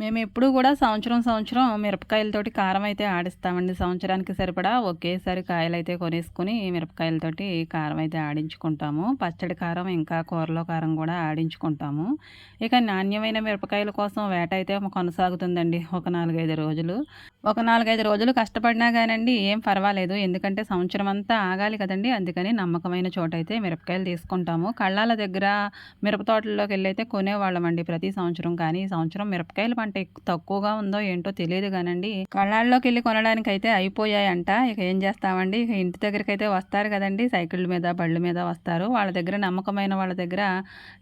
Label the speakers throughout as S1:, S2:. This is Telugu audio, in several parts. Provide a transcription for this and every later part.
S1: మేమెప్పుడూ గూడా సంవత్సరం మిరపకాయలతోటి కారం అయితే ఆడిస్తామండి. సంవత్సరానికి సరిపడా ఒకేసారి కాయలైతే కొనేసుకొని మిరపకాయలతోటి కారం అయితే ఆడించుకుంటాము. పచ్చడి కారం, ఇంకా కూరలో కారం గూడా ఆడించుకుంటాము. ఇక నాణ్యమైన మిరపకాయల కోసం వేట అయితే కొనసాగుతుందండి ఒక 4, 5 రోజులు. ఒక 4, 5 రోజులు కష్టపడినా గానండి ఏం పర్వాలేదు. ఎందుకంటే సంవత్సరం అంతా ఆగాలి కదండీ! అందుకని నమ్మకమైన చోటైతే మిరపకాయలు తీసుకుంటాము. కళ్ళాల దగ్గర మిరప తోటల్లోకెళ్ళైతే కొనేవాళ్ళమండి ప్రతి సంవత్సరం. కానీ ఈ సంవత్సరం మిరపకాయల పంట తక్కువగా ఉందో ఏంటో తెలీదు గానండి. కళ్ళాల్లోకెళ్ళి కొనడానికైతే అయిపోయాయంట. ఇక ఏం చేస్తామండి, ఇక ఇంటి దగ్గరకైతే వస్తారు కదండీ! సైకిళ్ళ మీద, బళ్ళ మీద వస్తారు. వాళ్ళ దగ్గర నమ్మకమైన వాళ్ళ దగ్గర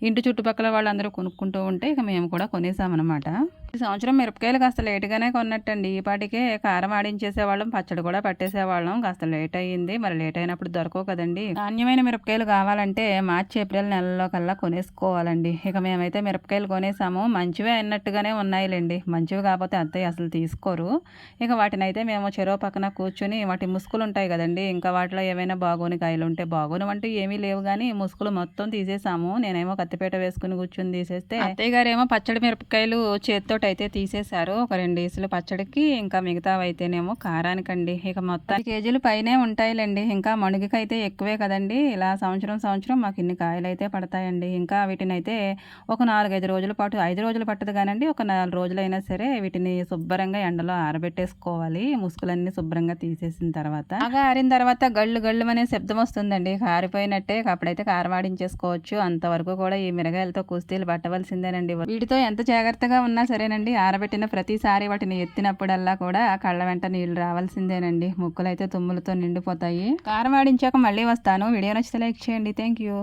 S1: ఇంటి చుట్టుపక్కల వాళ్ళందరూ కొనుక్కుంటూ ఉంటే ఇక మేము కూడా కొనేసామనమాట. ఈ సంవత్సరం మిరపకాయలు కాస్త లేట్‌గానే కొన్నట్టండి. ఈ పాటికే కారం ఆడించేసేవాళ్ళం, పచ్చడి కూడా పట్టేసేవాళ్ళం. కాస్త లేట్ అయ్యింది. మరి లేట్ అయినప్పుడు దొరకవు కదండీ! నాణ్యమైన మిరపకాయలు కావాలంటే మార్చి, ఏప్రిల్ నెలల్లో కల్లా కొనేసుకోవాలండి. ఇక మేమైతే మిరపకాయలు కొనేసాము. మంచివే అన్నట్టుగానే ఉన్నాయిలెండి. మంచివి కాకపోతే అత్తయ్య అసలు తీసుకోరు. ఇక వాటినైతే మేము చెరో పక్కన కూర్చొని వాటి ముసుకులుంటాయి కదండీ! ఇంకా వాటిలో ఏమైనా బాగోని కాయలుంటే బాగోనివంటూ ఏమీ లేవు గానీ ముసుకులు మొత్తం తీసేసాము. నేనేమో కత్తిపీట వేసుకొని కూర్చొని తీసేస్తే, అత్తయ్య గారేమో పచ్చడి మిరపకాయలు చేత్తోటైతే తీసేశారు. ఒక 2 ఈసులు పచ్చడికి, ఇంకా మిగతావైతేనేమో కారానికండి. ఇక మొత్తం 10 కేజీలు పైనే ఉంటాయిలెండి. ఇంకా మణుగికైతే ఎక్కువే కదండీ! ఇలా సంవత్సరం మాకు ఇన్ని కాయలైతే పడతాయండి. ఇంకా వీటినైతే ఒక 4, 5 రోజుల పాటు, 5 రోజులు పట్టదు గానండి, ఒక 4 రోజులైనా సరే వీటిని శుభ్రంగా ఎండలో ఆరబెట్టేసుకోవాలి. ముసుగులన్నీ శుభ్రంగా తీసేసిన తర్వాత. బాగా ఆరిన తర్వాత గళ్ళు గళ్ళుమనే శబ్దం వస్తుందండి. ఇక ఆరిపోయినట్టే. ఇక అప్పుడైతే కారం ఆడించేసుకోవచ్చు. అంతవరకు కూడా ఈ మిరగాయలతో కుస్తీలు పట్టవలసిందేనండి. వీటితో ఎంత జాగ్రత్తగా ఉన్నా సరేనండి, ఆరబెట్టిన ప్రతిసారి వాటిని ఎత్తినప్పుడల్లా కూడా కళ్ళ వెంట నీళ్లు రావాల్సిందేనండి. ముక్కులైతే తుమ్ములతో నిండిపోతాయి. కారం ఆడించాక మళ్ళీ వస్తాను. వీడియో నచ్చితే లైక్ చేయండి. Thank you.